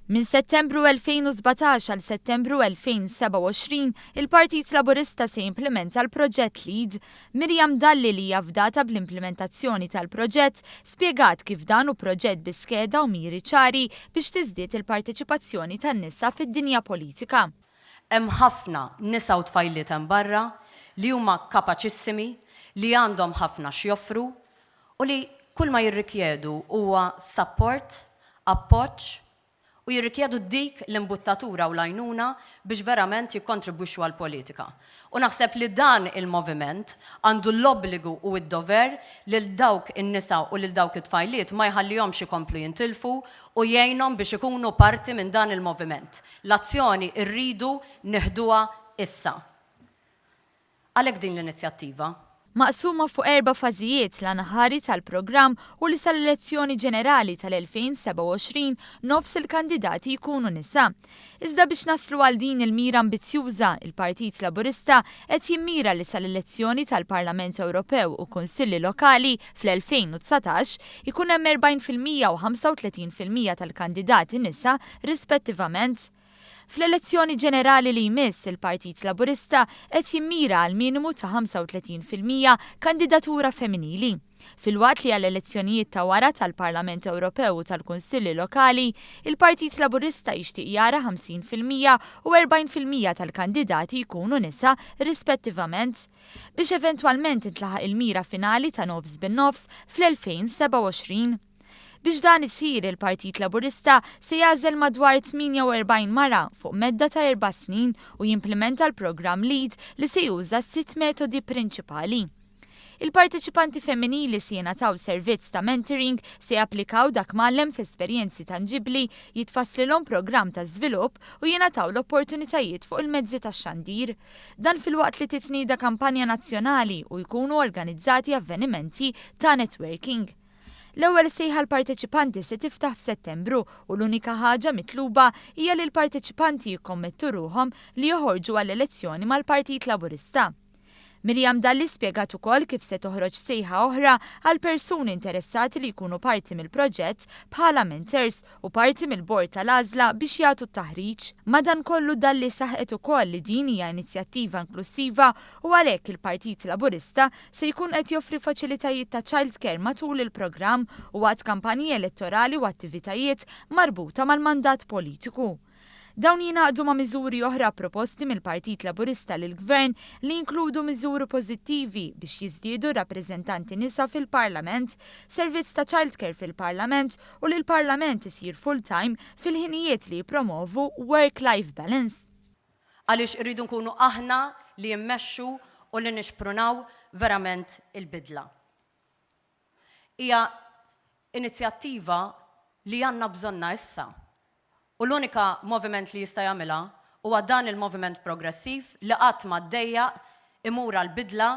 Min Settembru 2017 għal Settembru 2027 il-Partit Laburista se jimplementa l-proġett LEAD. Miriam Dalli li hija fdata bl-implementazzjoni tal-proġett spjegat kif dan hu proġett bi skeda u miri ċari biex tiżdied il-parteċipazzjoni tan-nisa fid-dinja politika. Hemm ħafna nisa u tfajliet hemm barra li huma kapaċissimi, li għandhom ħafna x'joffru u li kull ma jirrikjedu huwa support, appoġġ u jirrikjedu dik l-imbuttatura u l-għajnuna biex verament jikkontribwixxu għall-politika. U naħseb li dan il-moviment għandu l-obbligu u d-dover lil dawk in-nisa u lil dawk it-tfajliet ma jħallihomx ikomplu jintilfu u jgħinhom biex ikunu parti minn dan il-moviment. L-azzjoni rridu nieħduha issa. Għalhekk din l-inizjattiva Maqsuma fuq 4 fażijiet l-anħari tal-programm u li sal-elezzjoni ġenerali tal-2027 nofs il-kandidati jkunu nisa. Iżda biex naslu għal din il-mira ambizzjuża, il-Partit Laburista qed jimmira li sal-elezzjoni tal-Parlament Ewropew u Kunsilli Lokali fl-2019 ikun hemm 40% u 35% tal-kandidati nisa rispettivament. Fl-elezzjoni ġenerali li jmiss il-Partit Laburista qed jimmira għal minimu ta' 35% kandidatura femminili. Fil-waqt li għall-elezzjonijiet ta' wara tal-Parlament Ewropew u tal-Kunsilli Lokali, il-Partit Laburista jixtieq jara 50% u 40% tal-kandidati jkunu nisa rispettivament biex eventwalment intlaħaq il-mira finali ta' nofs bin-nofs fl-2027. Biex dan isir il-Partit Laburista se jażel madwar 48 mara fuq medda ta' 4 snin u jimplementa l-programm LEAD li se juża 6 metodi prinċipali. Il-parteċipanti femminili se jingħataw servizz ta' mentoring se japplikaw dak mallem f'esperjenzi tanġibli, jitfasslilhom programm ta' żvilupp u jingħataw l-opportunitajiet fuq il-mezzi tax-xandir. Dan fil-waqt li titnieda kampanja nazzjonali u jkunu organizzati avvenimenti ta' networking. L-ewwel sejħa l-parteċipanti se tiftaħ f'Settembru u l-unika ħaġa mitluba hija li l-parteċipanti jikkommettu ruhom li joħorġu għall-elezzjoni mal-Partit Laburista. Miriam Dalli spjegat ukoll kif se toħroġ sejħa oħra għal persuni interessati li jkunu parti mill-proġett bħala mentors u parti mill-bord tal-għażla biex jagħtu t-taħriġ. Madankollu Dalli saħqet ukoll li din hija inizjattiva inklusiva u għalhekk il-Partit Laburista se jkun qed joffri faċilitajiet ta' childcare matul il-programm u waqt kampanji elettorali u attivitajiet marbuta mal-mandat politiku. Dawn jingħaqdu ma' miżuri oħra proposti mill-Partit Laburista lill-Gvern li jinkludu miżuri pożittivi biex jiżdiedu rappreżentanti nisa fil-Parlament, servizz ta' childcare fil-Parlament u li l-Parlament isir full-time fil-ħinijiet li jippromovu work-life balance. Għaliex irridu nkunu aħna li jimmexxu u li nixprunaw verament il-bidla. Hija inizjattiva li għandna bżonna issa. U l-unika moviment li jista' jagħmilha huwa dan il-moviment progressiv li qatt ma ddejjaq imur għall-bidla